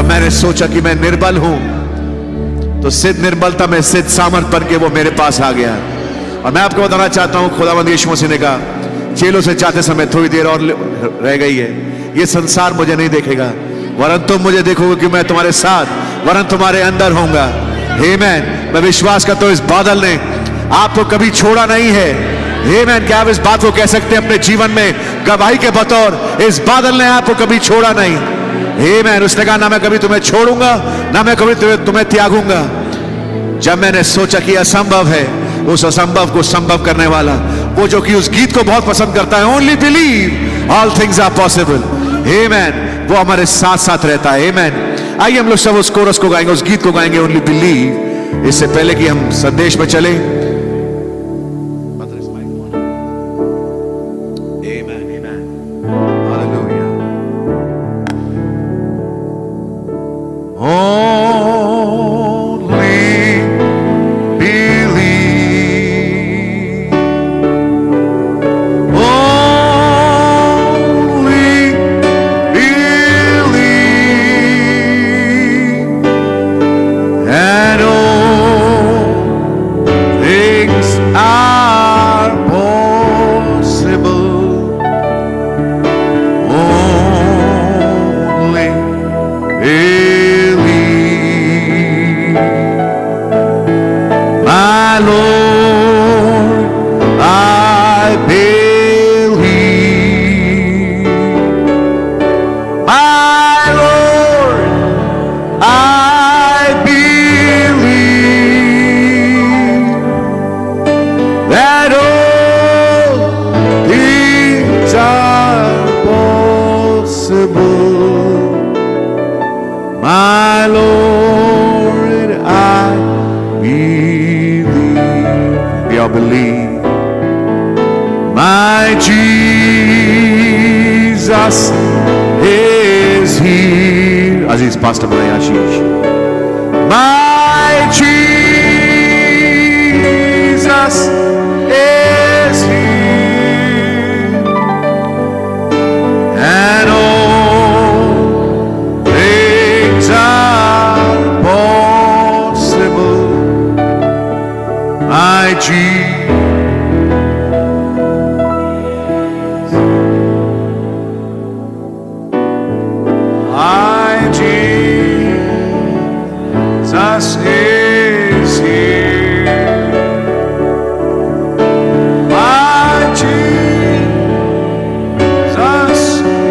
जब मैंने सोचा कि मैं निर्बल हूं, तो सिद्ध निर्बलता में सिद्ध सामर्थ बन के वो मेरे पास आ गया। और मैं आपको बताना चाहता हूं, खुदावंद यीशु मसीह ने कहा चेलों से जाते समय थोड़ी देर और रह गई है, ये संसार मुझे नहीं देखेगा, वरन तुम मुझे देखोगे कि मैं तुम्हारे साथ, वरन तुम्हारे अंदर होऊंगा। आमीन। मैं विश्वास करता हूं इस बादल ने आपको कभी छोड़ा नहीं है। आमीन। क्या आप इस बात को कह सकते हैं अपने जीवन में गवाही के बतौर, इस बादल ने आपको कभी छोड़ा नहीं। आमीन। उसने कहा ना मैं कभी तुम्हें छोड़ूंगा, ना मैं कभी तुम्हें त्यागूंगा। जब मैंने सोचा कि असंभव है, उस असंभव को संभव करने वाला, वो जो कि उस गीत को बहुत पसंद करता है, only believe all things are possible. आमीन। वो हमारे साथ साथ रहता है। आमीन। आइए हम लोग सब उस कोरस को गाएंगे, उस गीत को गाएंगे, ओनली बिलीव। इससे पहले कि हम संदेश में चले, Pastor Brian Ashish. My Jesus is here, and all things are possible. My Jesus. Is here. My Jesus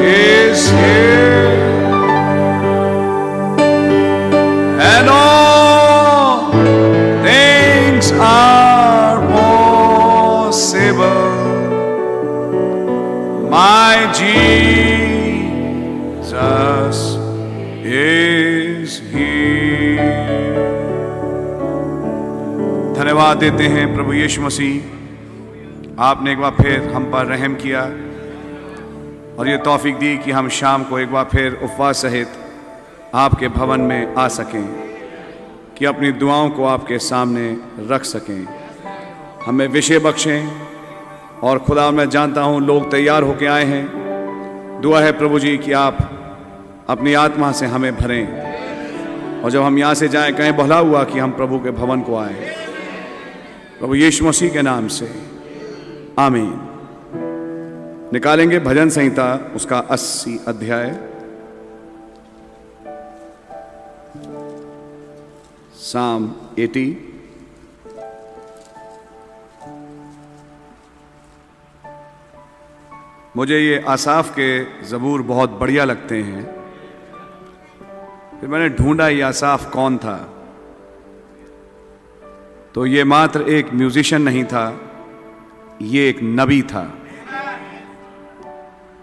is here, and all things are possible. My Jesus is here. धन्यवाद देते हैं प्रभु यीशु मसीह, आपने एक बार फिर हम पर रहम किया और ये तौफीक दी कि हम शाम को एक बार फिर उपवास सहित आपके भवन में आ सकें, कि अपनी दुआओं को आपके सामने रख सकें। हमें विषय बख्शें। और खुदा, मैं जानता हूँ लोग तैयार होकर आए हैं। दुआ है प्रभु जी कि आप अपनी आत्मा से हमें भरें, और जब हम यहाँ से जाएं कहें भला हुआ कि हम प्रभु के भवन को आए। प्रभु यीशु मसीह के नाम से आमीन। निकालेंगे भजन संहिता उसका 80 अध्याय, साम 80। मुझे ये आसाफ के ज़बूर बहुत बढ़िया लगते हैं। फिर मैंने ढूंढा ये आसाफ कौन था, तो ये मात्र एक म्यूजिशियन नहीं था, ये एक नबी था।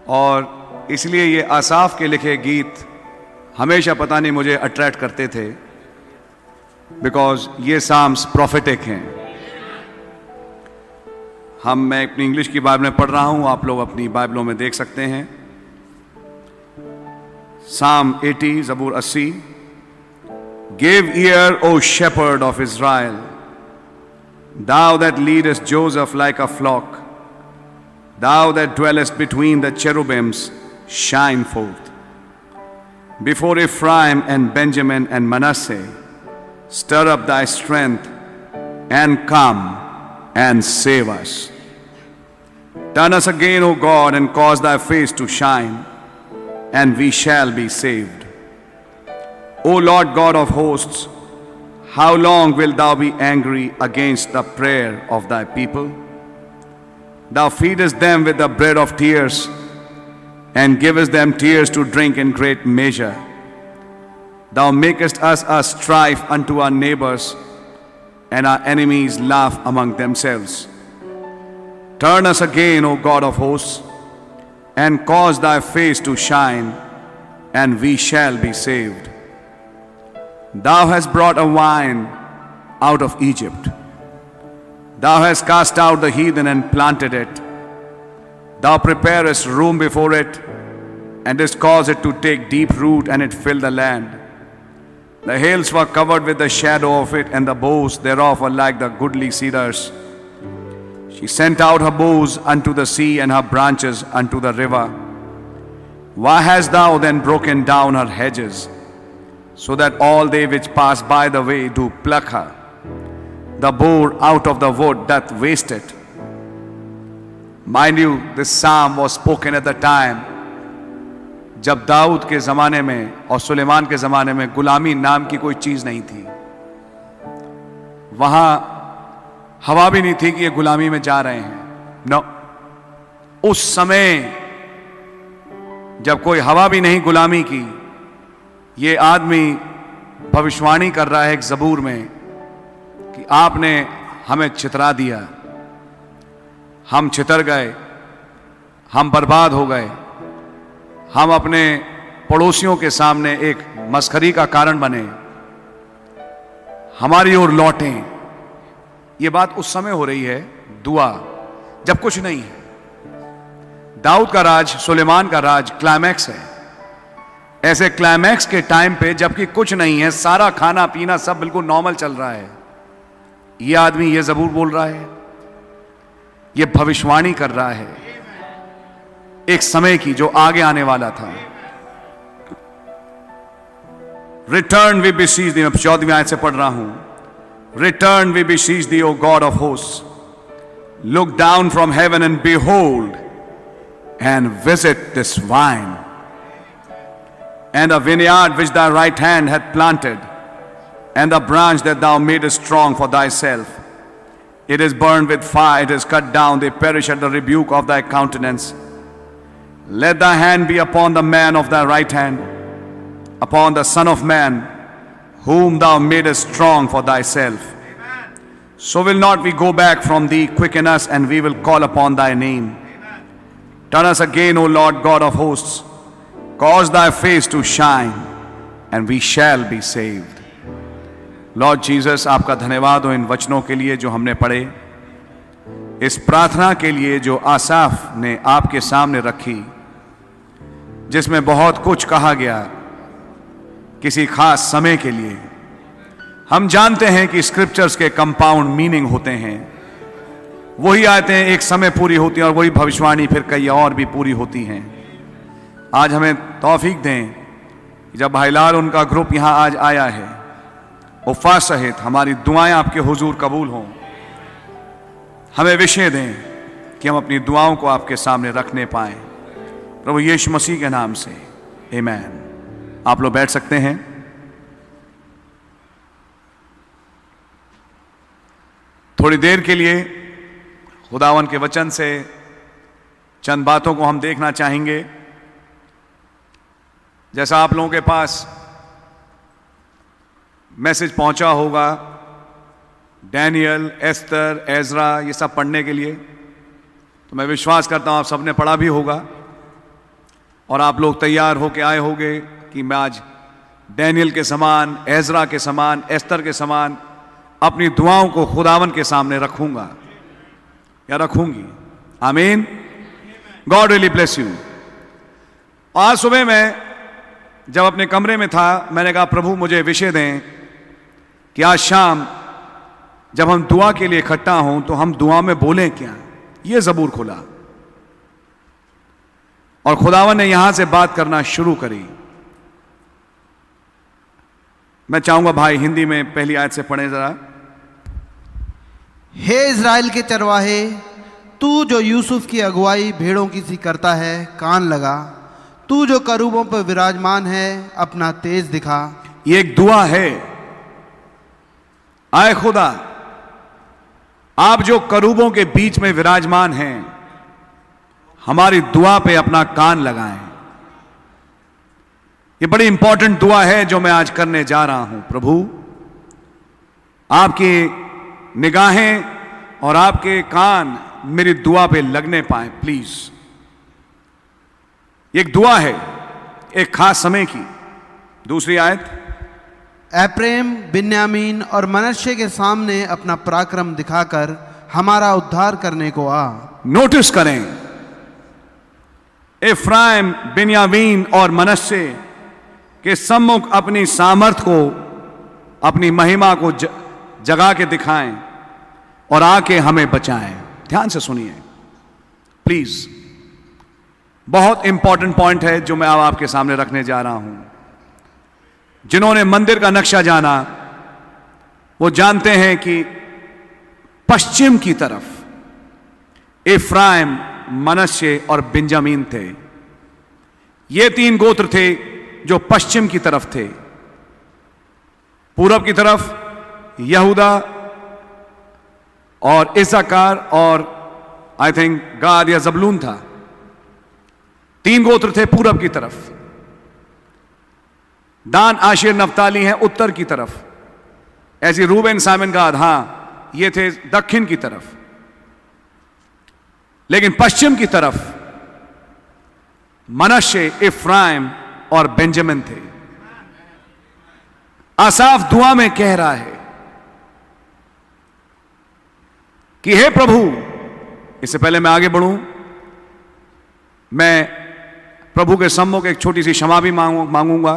और इसलिए ये आसाफ के लिखे गीत हमेशा पता नहीं मुझे अट्रैक्ट करते थे, बिकॉज ये साम्स प्रोफेटिक हैं। मैं अपनी इंग्लिश की बाइबल में पढ़ रहा हूं, आप लोग अपनी बाइबलों में देख सकते हैं। Psalm 80, ज़बूर 80। Give ear, O shepherd of Israel, thou that leadest Joseph like a flock, thou that dwellest between the cherubims, shine forth. Before Ephraim and Benjamin and Manasseh, stir up thy strength and come and save us. Turn us again, O God, and cause thy face to shine, and we shall be saved. O Lord God of hosts, how long wilt thou be angry against the prayer of thy people? Thou feedest them with the bread of tears, and givest them tears to drink in great measure. Thou makest us a strife unto our neighbors, and our enemies laugh among themselves. Turn us again, O God of hosts, and cause thy face to shine, and we shall be saved. Thou hast brought a wine out of Egypt. Thou hast cast out the heathen and planted it. Thou preparest room before it, and didst cause it to take deep root, and it filled the land. The hills were covered with the shadow of it, and the boughs thereof were like the goodly cedars. She sent out her boughs unto the sea, and her branches unto the river. Why hast thou then broken down her hedges, so that all they which pass by the way do pluck her? The boar out of the wood doth waste it. Mind you, this psalm was spoken at the time जब दाऊद के ज़माने में और सुलेमान के ज़माने में गुलामी नाम की कोई चीज़ नहीं थी। वहाँ हवा भी नहीं थी कि ये गुलामी में जा रहे हैं। नो, उस समय जब कोई हवा भी नहीं गुलामी की, ये आदमी भविष्यवाणी कर रहा है एक ज़बूर में कि आपने हमें छितरा दिया, हम छितर गए, हम बर्बाद हो गए, हम अपने पड़ोसियों के सामने एक मस्खरी का कारण बने, हमारी ओर लौटें। ये बात उस समय हो रही है, दुआ, जब कुछ नहीं है। दाऊद का राज, सुलेमान का राज क्लाइमैक्स है। ऐसे क्लाइमैक्स के टाइम पे जबकि कुछ नहीं है, सारा खाना पीना सब बिल्कुल नॉर्मल चल रहा है, ये आदमी ये ज़बूर बोल रहा है, ये भविष्यवाणी कर रहा है एक समय की जो आगे आने वाला था। रिटर्न वी beseech thee, मैं 14वीं आयत से पढ़ रहा हूं। Return we beseech thee, O God of hosts. Look down from heaven and behold, and visit this vine, and the vineyard which thy right hand hath planted, and the branch that thou madest strong for thyself. It is burned with fire, it is cut down, they perish at the rebuke of thy countenance. Let thy hand be upon the man of thy right hand, upon the Son of Man, whom thou madest strong for thyself. Amen. So will not we go back from thee, quicken us, and we will call upon thy name. Amen. Turn us again, O Lord God of hosts, cause thy face to shine, and we shall be saved. Lord Jesus, आपका धन्यवाद हो इन वचनों के लिए जो हमने पढ़े, इस प्रार्थना के लिए जो आसाफ ने आपके सामने रखी, जिसमें बहुत कुछ कहा गया किसी खास समय के लिए। हम जानते हैं कि स्क्रिप्चर्स के कंपाउंड मीनिंग होते हैं, वही आयतें एक समय पूरी होती हैं और वही भविष्यवाणी फिर कई और भी पूरी होती हैं। आज हमें तौफीक दें, जब भाई लाल उनका ग्रुप यहाँ आज आया है, उफ़ा सहित हमारी दुआएं आपके हुजूर कबूल हों। हमें विषय दें कि हम अपनी दुआओं को आपके सामने रखने पाएं, प्रभु यीशु मसीह के नाम से, आमीन। आप लोग बैठ सकते हैं। थोड़ी देर के लिए खुदावन के वचन से चंद बातों को हम देखना चाहेंगे। जैसा आप लोगों के पास मैसेज पहुंचा होगा डैनियल, एस्तर, एजरा, ये सब पढ़ने के लिए, तो मैं विश्वास करता हूं आप सबने पढ़ा भी होगा और आप लोग तैयार होके आए होंगे कि मैं आज डैनियल के समान, एजरा के समान, एस्तर के समान अपनी दुआओं को खुदावन के सामने रखूंगा या रखूंगी। आमीन। God really bless you. आज सुबह मैं जब अपने कमरे में था, मैंने कहा प्रभु मुझे विषय दें कि आज शाम जब हम दुआ के लिए इकट्ठा हों तो हम दुआ में बोलें क्या। ये ज़बूर खुला और खुदावन ने यहां से बात करना शुरू करी। मैं चाहूंगा भाई हिंदी में पहली आयत से पढ़ें जरा। हे इज़राइल के चरवाहे, तू जो यूसुफ की अगुवाई भेड़ों की सी करता है, कान लगा। तू जो करूबों पर विराजमान है, अपना तेज दिखा। ये एक दुआ है। आए खुदा, आप जो करूबों के बीच में विराजमान हैं, हमारी दुआ पे अपना कान लगाएं। ये बड़ी इंपॉर्टेंट दुआ है जो मैं आज करने जा रहा हूं। प्रभु, आपकी निगाहें और आपके कान मेरी दुआ पे लगने पाए प्लीज। एक दुआ है एक खास समय की। दूसरी आयत, एप्रेम, बिन्यामीन और मनश्शे के सामने अपना पराक्रम दिखाकर हमारा उद्धार करने को आ। नोटिस करें, एफ्राइम, बिन्यामीन और मनश्शे के सम्मुख अपनी सामर्थ को, अपनी महिमा को जगा के दिखाएं और आके हमें बचाएं। ध्यान से सुनिए प्लीज, बहुत इंपॉर्टेंट पॉइंट है जो मैं अब आपके सामने रखने जा रहा हूं। जिन्होंने मंदिर का नक्शा जाना वो जानते हैं कि पश्चिम की तरफ एफ्राइम, मनश्शे और बिन्यामीन थे। ये तीन गोत्र थे जो पश्चिम की तरफ थे। पूरब की तरफ यहूदा और इस्साकार और आई थिंक गाद या जबलून था। तीन गोत्र थे पूरब की तरफ। दान, आशेर, नफ्ताली हैं उत्तर की तरफ। ऐसी रूबेन, सामिन, गाद, हां ये थे दक्षिण की तरफ। लेकिन पश्चिम की तरफ मनश्शे, इफ्राइम और बेंजामिन थे। आसाफ दुआ में कह रहा है कि हे प्रभु, इससे पहले मैं आगे बढ़ूं, मैं प्रभु के सम्मुख एक छोटी सी क्षमा भी मांगूंगा।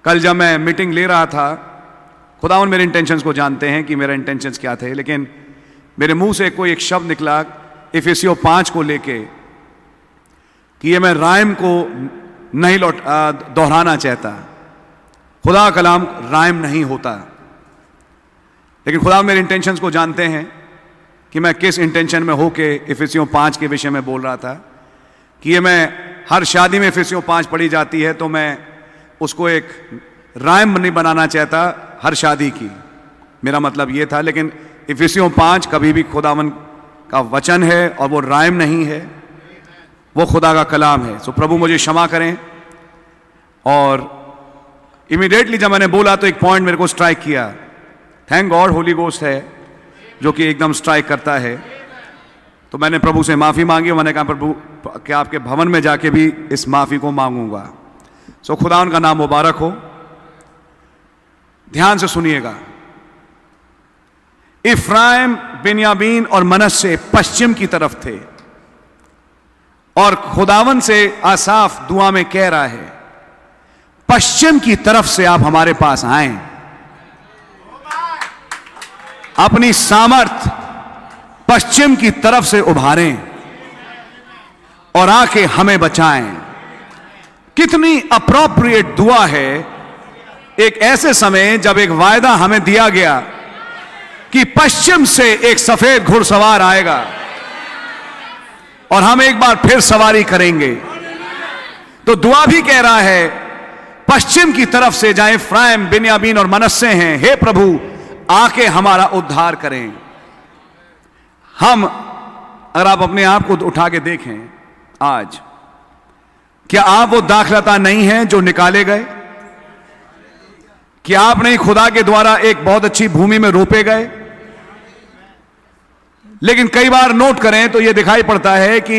कल जब मैं मीटिंग ले रहा था, खुदावन मेरे इंटेंशंस को जानते हैं कि मेरे इंटेंशंस क्या थे, लेकिन मेरे मुंह से कोई एक शब्द निकला इफिसियों 5 को लेके कि ये मैं राइम को नहीं दोहराना चाहता। खुदा का कलाम राइम नहीं होता, लेकिन खुदा मेरे इंटेंशंस को जानते हैं कि मैं किस इंटेंशन में होके इफिसियों 5 के विषय में बोल रहा था। कि ये मैं हर शादी में इफिसियों 5 पढ़ी जाती है तो मैं उसको एक राइम नहीं बनाना चाहता हर शादी की, मेरा मतलब ये था। लेकिन इफिसियों 5 कभी भी खुदावन का वचन है और वो राइम नहीं है, वो खुदा का कलाम है। सो प्रभु मुझे क्षमा करें। और इमीडिएटली जब मैंने बोला तो एक पॉइंट मेरे को स्ट्राइक किया। थैंक गॉड होली गोस्ट है जो कि एकदम स्ट्राइक करता है। तो मैंने प्रभु से माफी मांगी। मैंने कहा प्रभु क्या आपके भवन में जाके भी इस माफी को मांगूंगा। सो खुदा उनका नाम मुबारक हो। ध्यान से सुनिएगा, इफ्राइम, बिन्यामीन और मनश्शे पश्चिम की तरफ थे और खुदावन से आसाफ दुआ में कह रहा है पश्चिम की तरफ से आप हमारे पास आएं, अपनी सामर्थ पश्चिम की तरफ से उभारें और आके हमें बचाएं। कितनी अप्रोप्रिएट दुआ है एक ऐसे समय जब एक वायदा हमें दिया गया कि पश्चिम से एक सफेद घुड़सवार आएगा और हम एक बार फिर सवारी करेंगे। तो दुआ भी कह रहा है पश्चिम की तरफ से जहां इफ्राइम, बिन्यामीन और मनश्शे हैं, हे प्रभु आके हमारा उद्धार करें। हम अगर आप अपने आप को उठा के देखें आज, क्या आप वो दाखलता नहीं हैं जो निकाले गए? क्या आप नहीं खुदा के द्वारा एक बहुत अच्छी भूमि में रोपे गए? लेकिन कई बार नोट करें तो यह दिखाई पड़ता है कि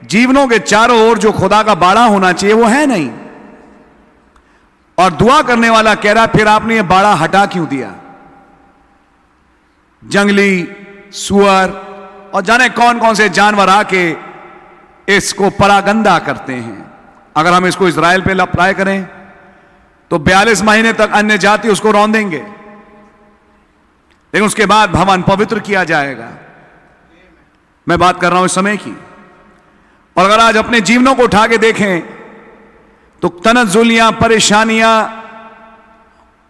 जीवनों के चारों ओर जो खुदा का बाड़ा होना चाहिए वो है नहीं। और दुआ करने वाला कह रहा फिर आपने ये बाड़ा हटा क्यों दिया? जंगली सुअर और जाने कौन कौन से जानवर आके इसको परागंदा करते हैं। अगर हम इसको इजराइल पे अप्लाई करें तो 42 महीने तक अन्य जाति उसको रौंदेंगे, लेकिन उसके बाद भवन पवित्र किया जाएगा। मैं बात कर रहा हूं इस समय की। और अगर आज अपने जीवनों को उठा के देखें तो तनज़ुलियां, परेशानियां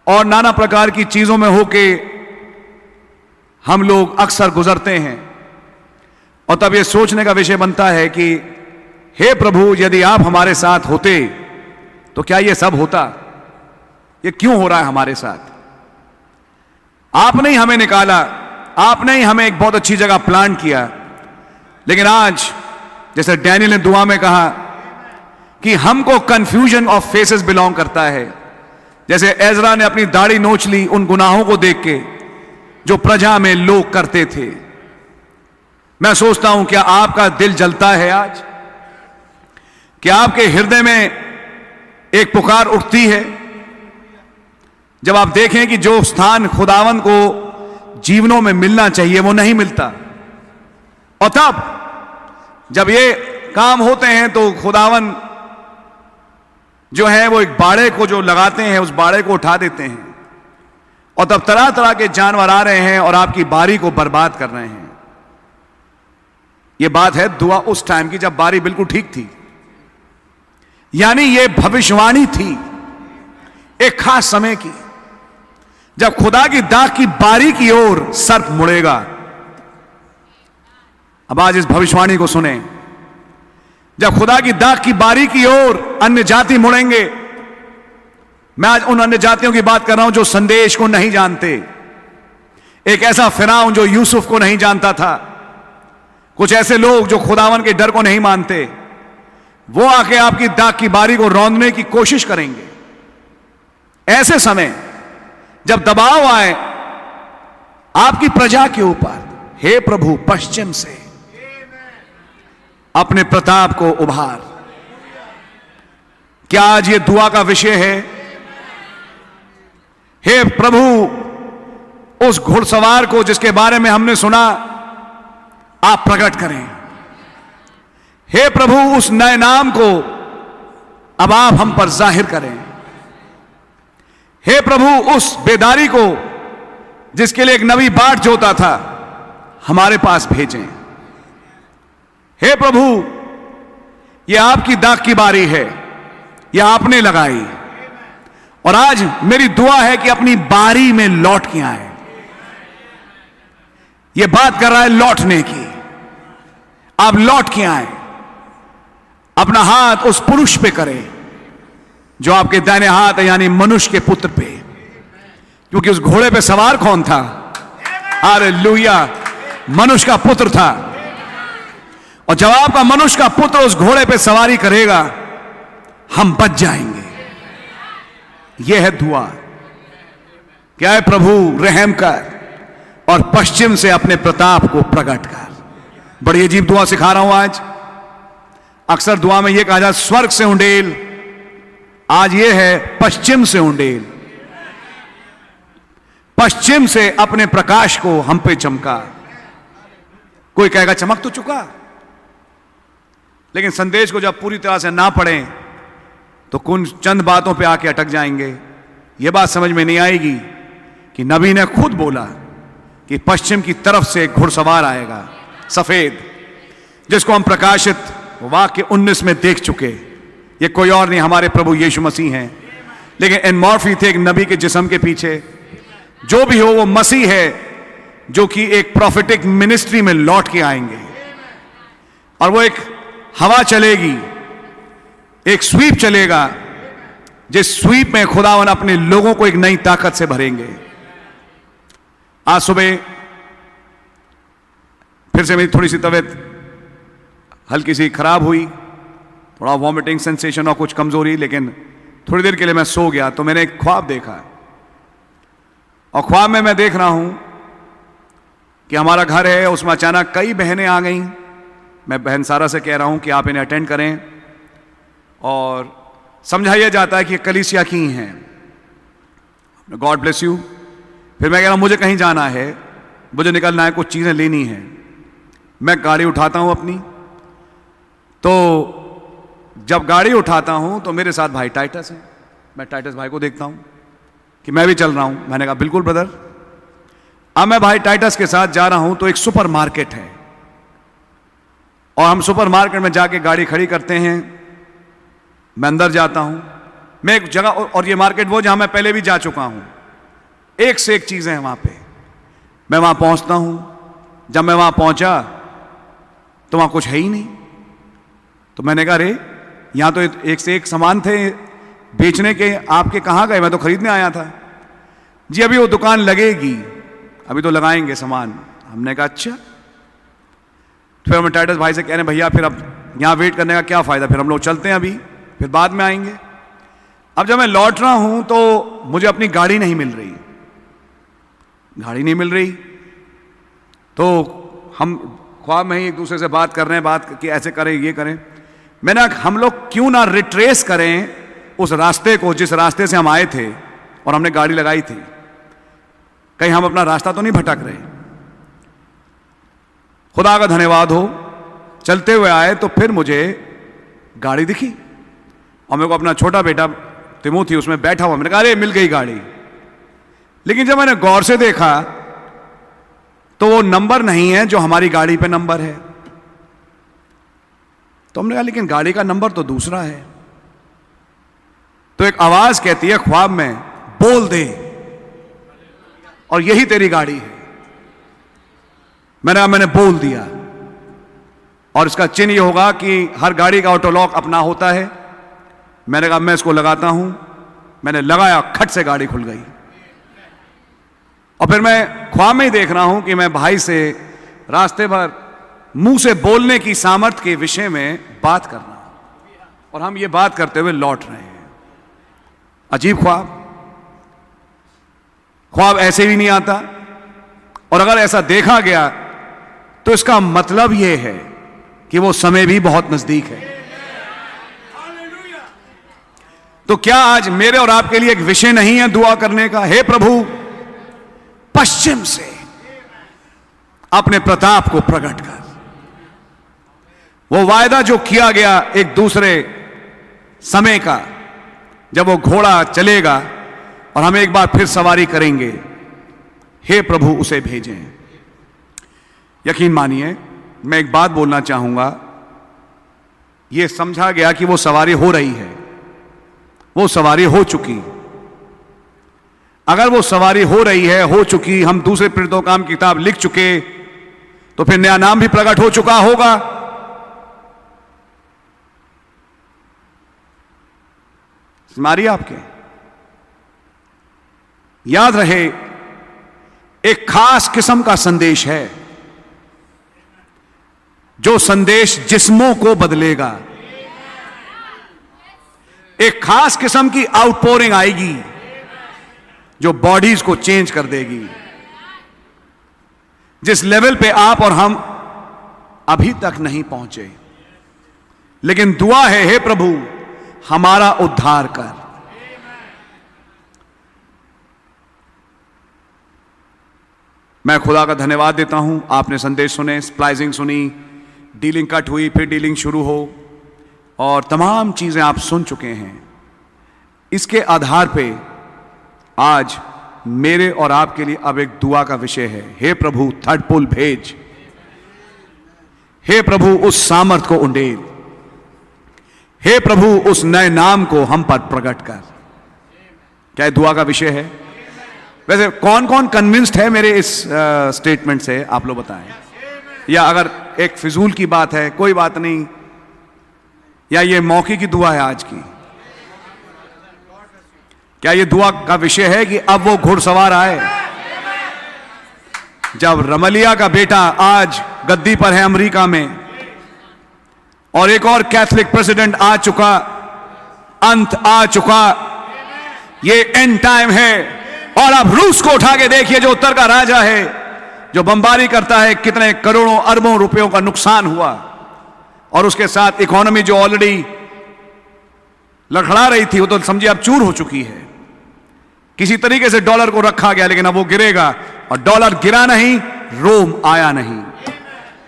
और नाना प्रकार की चीजों में होके हम लोग अक्सर गुजरते हैं। और तब यह सोचने का विषय बनता है कि हे प्रभु, यदि आप हमारे साथ होते तो क्या यह सब होता? यह क्यों हो रहा है हमारे साथ? आपने ही हमें निकाला, आपने ही हमें एक बहुत अच्छी जगह प्लान किया, लेकिन आज जैसे डैनियल ने दुआ में कहा कि हमको कंफ्यूजन ऑफ फेसेस बिलोंग करता है, जैसे एजरा ने अपनी दाढ़ी नोच ली उन गुनाहों को देख के जो प्रजा में लोग करते थे। मैं सोचता हूं, क्या आपका दिल जलता है आज? क्या आपके हृदय में एक पुकार उठती है जब आप देखें कि जो स्थान खुदावन को जीवनों में मिलना चाहिए वो नहीं मिलता? और तब जब ये काम होते हैं तो खुदावन जो है वो एक बाड़े को जो लगाते हैं उस बाड़े को उठा देते हैं, और तब तरह तरह के जानवर आ रहे हैं और आपकी बारी को बर्बाद कर रहे हैं। यह बात है दुआ उस टाइम की जब बारी बिल्कुल ठीक थी, यानी यह भविष्यवाणी थी एक खास समय की, जब खुदा की दाख की बारी की ओर सर्प मुड़ेगा। अब आज इस भविष्यवाणी को सुने, जब खुदा की दाख की बारी की ओर अन्य जाति मुड़ेंगे। मैं आज उन अन्य जातियों की बात कर रहा हूं जो संदेश को नहीं जानते। एक ऐसा फिरौन जो यूसुफ को नहीं जानता था, कुछ ऐसे लोग जो खुदावन के डर को नहीं मानते, वो आके आपकी दाख की बारी को रौंदने की कोशिश करेंगे। ऐसे समय जब दबाव आए आपकी प्रजा के ऊपर, हे प्रभु पश्चिम से अपने प्रताप को उभार। क्या आज ये दुआ का विषय है? हे प्रभु, उस घुड़सवार को जिसके बारे में हमने सुना आप प्रकट करें। हे प्रभु, उस नए नाम को अब आप हम पर जाहिर करें। हे प्रभु, उस बेदारी को जिसके लिए एक नबी बाट जोता था हमारे पास भेजें। हे प्रभु, यह आपकी दाख की बारी है, यह आपने लगाई, और आज मेरी दुआ है कि अपनी बारी में लौट के आए। यह बात कर रहा है लौटने की। आप लौट के आए, अपना हाथ उस पुरुष पे करें जो आपके दाहिने हाथ है, यानी मनुष्य के पुत्र पे, क्योंकि उस घोड़े पे सवार कौन था? हालेलुया, मनुष्य का पुत्र था। और जब आपका मनुष्य का पुत्र उस घोड़े पे सवारी करेगा हम बच जाएंगे। यह है दुआ। क्या है? प्रभु रहम कर और पश्चिम से अपने प्रताप को प्रकट कर। बड़ी अजीब दुआ सिखा रहा हूं आज। अक्सर दुआ में यह कहा जाता स्वर्ग से उंडेल, आज यह है पश्चिम से उंडेल। पश्चिम से अपने प्रकाश को हम पे चमका। कोई कहेगा चमक तो चुका, लेकिन संदेश को जब पूरी तरह से ना पढ़ें तो कुछ चंद बातों पे आके अटक जाएंगे। यह बात समझ में नहीं आएगी कि नबी ने खुद बोला कि पश्चिम की तरफ से एक घुड़सवार आएगा सफेद, जिसको हम प्रकाशित वाक्य 19 में देख चुके। ये कोई और नहीं, हमारे प्रभु यीशु मसीह हैं। लेकिन एनमॉर्फी थे एक नबी के जिस्म के पीछे। जो भी हो वो मसीह है जो कि एक प्रोफेटिक मिनिस्ट्री में लौट के आएंगे, और वो एक हवा चलेगी, एक स्वीप चलेगा, जिस स्वीप में खुदावन अपने लोगों को एक नई ताकत से भरेंगे। आज सुबह फिर से मेरी थोड़ी सी तबीयत हल्की सी खराब हुई, थोड़ा वॉमिटिंग सेंसेशन और कुछ कमजोरी, लेकिन थोड़ी देर के लिए मैं सो गया तो मैंने एक ख्वाब देखा, और ख्वाब में मैं देख रहा हूं कि हमारा घर है, उसमें अचानक कई बहनें आ गईं। मैं बहन सारा से कह रहा हूं कि आप इन्हें अटेंड करें, और समझाया जाता है कि कलीसिया की हैं। God bless you. फिर मैं कह रहा हूं मुझे कहीं जाना है, मुझे निकलना है, कुछ चीजें लेनी है। मैं गाड़ी उठाता हूं अपनी, तो जब गाड़ी उठाता हूं तो मेरे साथ भाई टाइटस है। मैं टाइटस भाई को देखता हूं कि मैं भी चल रहा हूं। मैंने कहा बिल्कुल ब्रदर। अब मैं भाई टाइटस के साथ जा रहा हूं तो एक सुपर मार्केट है, और हम सुपर मार्केट में जाके गाड़ी खड़ी करते हैं। मैं अंदर जाता हूं, मैं एक जगह, और ये मार्केट वो जहां मैं पहले भी जा चुका हूं, एक से एक चीजें हैं वहां पे। मैं वहां पहुंचता हूं, जब मैं वहां पहुंचा तो वहां कुछ है ही नहीं। तो मैंने कहा अरे यहां तो एक से एक सामान थे बेचने के, आपके कहां गए? मैं तो खरीदने आया था। जी अभी वो दुकान लगेगी, अभी तो लगाएंगे सामान। हमने कहा अच्छा। फिर हम टाइटस भाई से कह रहे हैं भैया फिर अब यहां वेट करने का क्या फायदा, फिर हम लोग चलते हैं, अभी फिर बाद में आएंगे। अब जब मैं लौट रहा हूं तो मुझे अपनी गाड़ी नहीं मिल रही, गाड़ी नहीं मिल रही। तो हम ख्वाब में ही एक दूसरे से बात कर रहे हैं, बात कि ऐसे करें ये करें। मैंने हम लोग क्यों ना रिट्रेस करें उस रास्ते को जिस रास्ते से हम आए थे और हमने गाड़ी लगाई थी, कहीं हम अपना रास्ता तो नहीं भटक रहे। खुदा का धन्यवाद हो, चलते हुए आए तो फिर मुझे गाड़ी दिखी और मेरे को अपना छोटा बेटा तिमोथी उसमें बैठा हुआ, मैंने कहा अरे मिल गई गाड़ी। लेकिन जब मैंने गौर से देखा तो वो नंबर नहीं है जो हमारी गाड़ी पे नंबर है। तो हमने कहा लेकिन गाड़ी का नंबर तो दूसरा है। तो एक आवाज कहती है ख्वाब में, बोल दे और यही तेरी गाड़ी है। मैंने बोल दिया, और इसका चिन्ह यह होगा कि हर गाड़ी का ऑटो लॉक अपना होता है। मैंने कहा मैं इसको लगाता हूं। मैंने लगाया, खट से गाड़ी खुल गई। और फिर मैं ख्वाब में ही देख रहा हूं कि मैं भाई से रास्ते भर मुंह से बोलने की सामर्थ्य के विषय में बात कर रहा हूं, और हम ये बात करते हुए लौट रहे हैं। अजीब ख्वाब। ख्वाब ऐसे भी नहीं आता, और अगर ऐसा देखा गया तो इसका मतलब यह है कि वो समय भी बहुत नजदीक है। तो क्या आज मेरे और आपके लिए एक विषय नहीं है दुआ करने का? हे प्रभु, पश्चिम से अपने प्रताप को प्रकट कर। वो वायदा जो किया गया एक दूसरे समय का, जब वो घोड़ा चलेगा और हम एक बार फिर सवारी करेंगे, हे प्रभु उसे भेजें। यकीन मानिए, मैं एक बात बोलना चाहूंगा। यह समझा गया कि वो सवारी हो रही है, वो सवारी हो चुकी। अगर वो सवारी हो रही है, हो चुकी, हम दूसरे प्रेरितों काम की किताब लिख चुके, तो फिर नया नाम भी प्रकट हो चुका होगा। मारिए आपके याद रहे, एक खास किस्म का संदेश है, जो संदेश जिस्मों को बदलेगा। एक खास किस्म की आउटपोरिंग आएगी जो बॉडीज को चेंज कर देगी। जिस लेवल पे आप और हम अभी तक नहीं पहुंचे, लेकिन दुआ है, हे प्रभु हमारा उद्धार कर। मैं खुदा का धन्यवाद देता हूं। आपने संदेश सुने, स्प्लाइसिंग सुनी, डीलिंग कट हुई, फिर डीलिंग शुरू हो, और तमाम चीजें आप सुन चुके हैं। इसके आधार पे आज मेरे और आपके लिए अब एक दुआ का विषय है। हे प्रभु थर्ड पुल भेज, हे प्रभु उस सामर्थ को उंडेल, हे प्रभु उस नए नाम को हम पर प्रकट कर। क्या यह दुआ का विषय है? वैसे कौन कौन कन्विंस्ड है मेरे इस स्टेटमेंट से, आप लोग बताएं। या अगर एक फिजूल की बात है, कोई बात नहीं, या ये मौके की दुआ है आज की? क्या ये दुआ का विषय है कि अब वो घुड़सवार आए? जब रमलिया का बेटा आज गद्दी पर है अमेरिका में, और एक और कैथोलिक प्रेसिडेंट आ चुका, अंत आ चुका, ये एंड टाइम है। और अब रूस को उठा के देखिए, जो उत्तर का राजा है, जो बमबारी करता है, कितने करोड़ों अरबों रुपयों का नुकसान हुआ, और उसके साथ इकोनॉमी जो ऑलरेडी लड़खड़ा रही थी, वो तो समझिए अब चूर हो चुकी है। किसी तरीके से डॉलर को रखा गया, लेकिन अब वो गिरेगा, और डॉलर गिरा नहीं, रोम आया नहीं।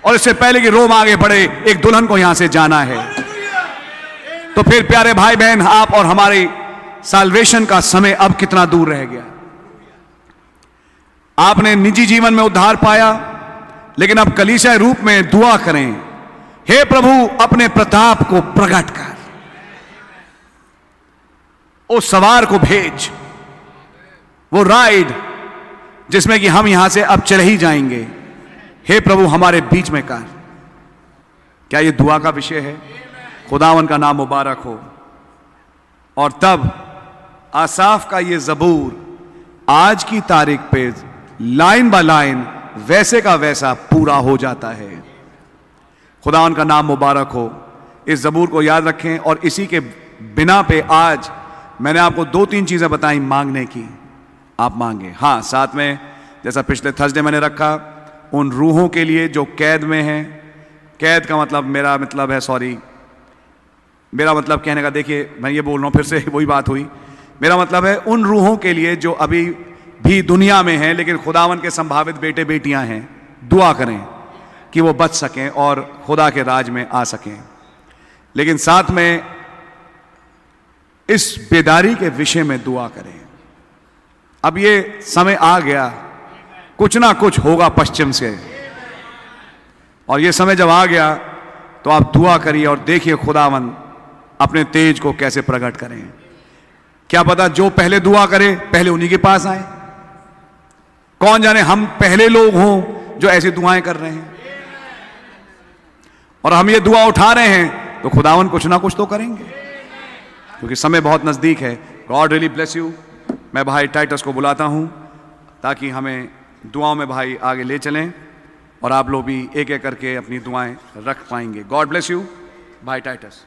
और इससे पहले कि रोम आगे बढ़े, एक दुल्हन को यहां से जाना है। तो फिर प्यारे भाई बहन, आप और हमारी साल्वेशन का समय अब कितना दूर रह गया। आपने निजी जीवन में उद्धार पाया, लेकिन अब कलीसिया रूप में दुआ करें, हे प्रभु अपने प्रताप को प्रकट कर। उस सवार को भेज, वो राइड जिसमें कि हम यहां से अब चले ही जाएंगे, हे प्रभु हमारे बीच में कर। क्या ये दुआ का विषय है? खुदावन का नाम मुबारक हो। और तब आसाफ का ये जबूर आज की तारीख पे लाइन बाय लाइन वैसे का वैसा पूरा हो जाता है। खुदावन का नाम मुबारक हो। इस जबूर को याद रखें और इसी के बिना पे आज मैंने आपको 2-3 चीजें बताई मांगने की, आप मांगे। हाँ, साथ में जैसा पिछले थर्सडे मैंने रखा, उन रूहों के लिए जो कैद में हैं। कैद का मतलब मेरा मतलब कहने का, देखिए मैं ये बोल रहा हूं, फिर से वही बात हुई। मेरा मतलब है उन रूहों के लिए जो अभी भी दुनिया में हैं लेकिन खुदावन के संभावित बेटे बेटियां हैं, दुआ करें कि वो बच सकें और खुदा के राज में आ सकें। लेकिन साथ में इस बेदारी के विषय में दुआ करें। अब ये समय आ गया, कुछ ना कुछ होगा पश्चिम से, और ये समय जब आ गया तो आप दुआ करिए और देखिए खुदावन अपने तेज को कैसे प्रकट करें। क्या पता जो पहले दुआ करे पहले उन्हीं के पास आए। कौन जाने हम पहले लोग हों जो ऐसी दुआएं कर रहे हैं, और हम ये दुआ उठा रहे हैं तो खुदावन कुछ ना कुछ तो करेंगे, क्योंकि समय बहुत नजदीक है। God really bless you. मैं भाई टाइटस को बुलाता हूं ताकि हमें दुआओं में भाई आगे ले चलें और आप लोग भी एक एक करके अपनी दुआएं रख पाएंगे। गॉड ब्लेस यू भाई टाइटस।